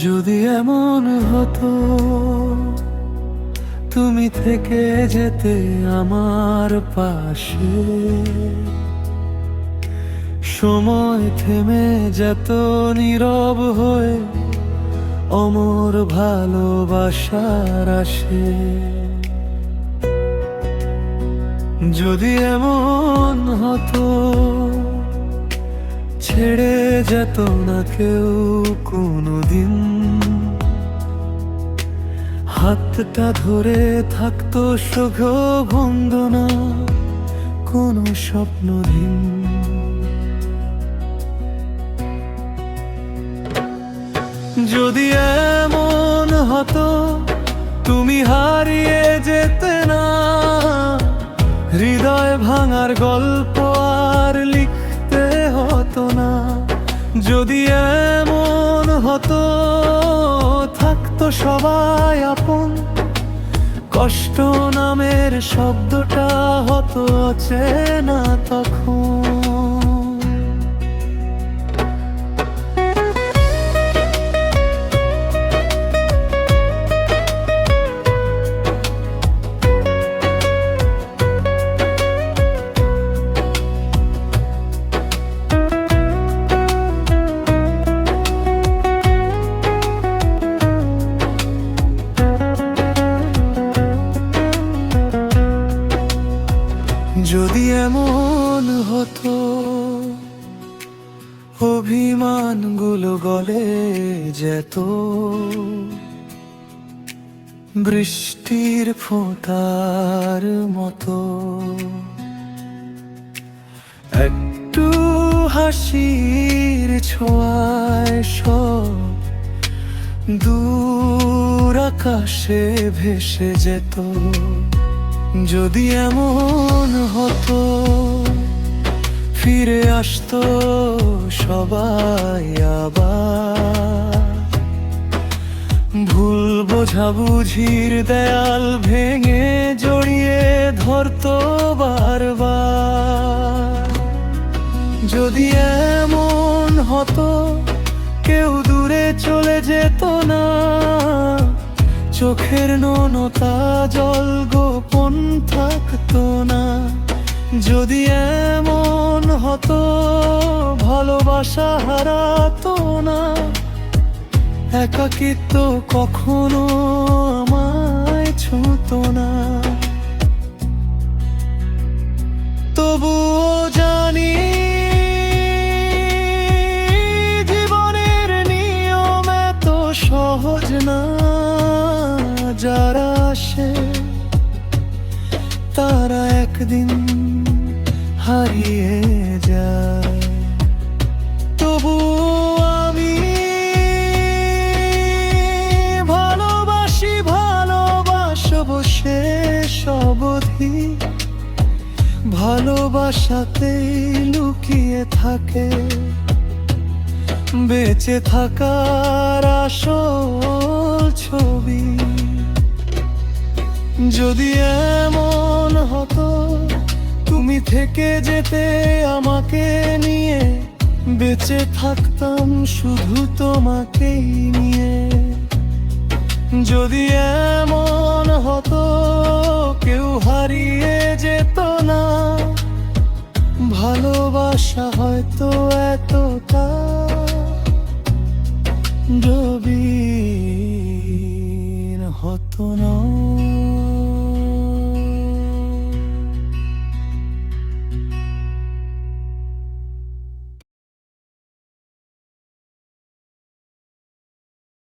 যদি এমন হতো তুমি থেকে যেতে আমার পাশে, সময় থেমে যেত নীরব হয়ে অমর ভালোবাসার আসে। যদি এমন হতো ছেড়ে যেত না কেউ কোনোদিন, হাতটা ধরে থাকতো সুখ বন্দনা কোনো স্বপ্নহীন। যদি এমন হতো তুমি হারিয়ে যেতে না, হৃদয় ভাঙার গল্প আর লিখতে হতো না। যদি এমন হতো থাকতো সবাই আপন, কষ্ট নামের শব্দটা হতো অচেনা তখন। যদি এমন হতো অভিমানগুলো গলে যেত বৃষ্টির ফোঁটার মতো, একটু হাসির ছোঁয়ায় সব দূর আকাশে ভেসে যেত। যদি এমন হতো ফিরে আসতো সবাই আবার, ভুল বোঝাবুঝির দেয়াল ভেঙে জড়িয়ে ধরতো বারবার। যদি এমন হতো কেউ দূরে চলে যেত না, চোখের নুনতা জল গোপন থাকতো না। যদি এমন হতো ভালোবাসা হারাতো না, একাকিত্ব কখনো আমায় ছুঁতো না। তবুও জানি জীবনের নিয়ম এত সহজ না, যারা আসে তারা একদিন হারিয়ে যায়। তবু আমি ভালোবাসি, ভালোবাসব শেষ অবধি। ভালোবাসাতেই লুকিয়ে থাকে বেঁচে থাকার আসল ছবি। যদি এমন হতো তুমি থেকে যেতে আমাকে নিয়ে, বেঁচে থাকতাম শুধু তোমাকেই নিয়ে। যদি এমন হতো কেউ হারিয়ে যেত না, ভালোবাসা হয়তো এত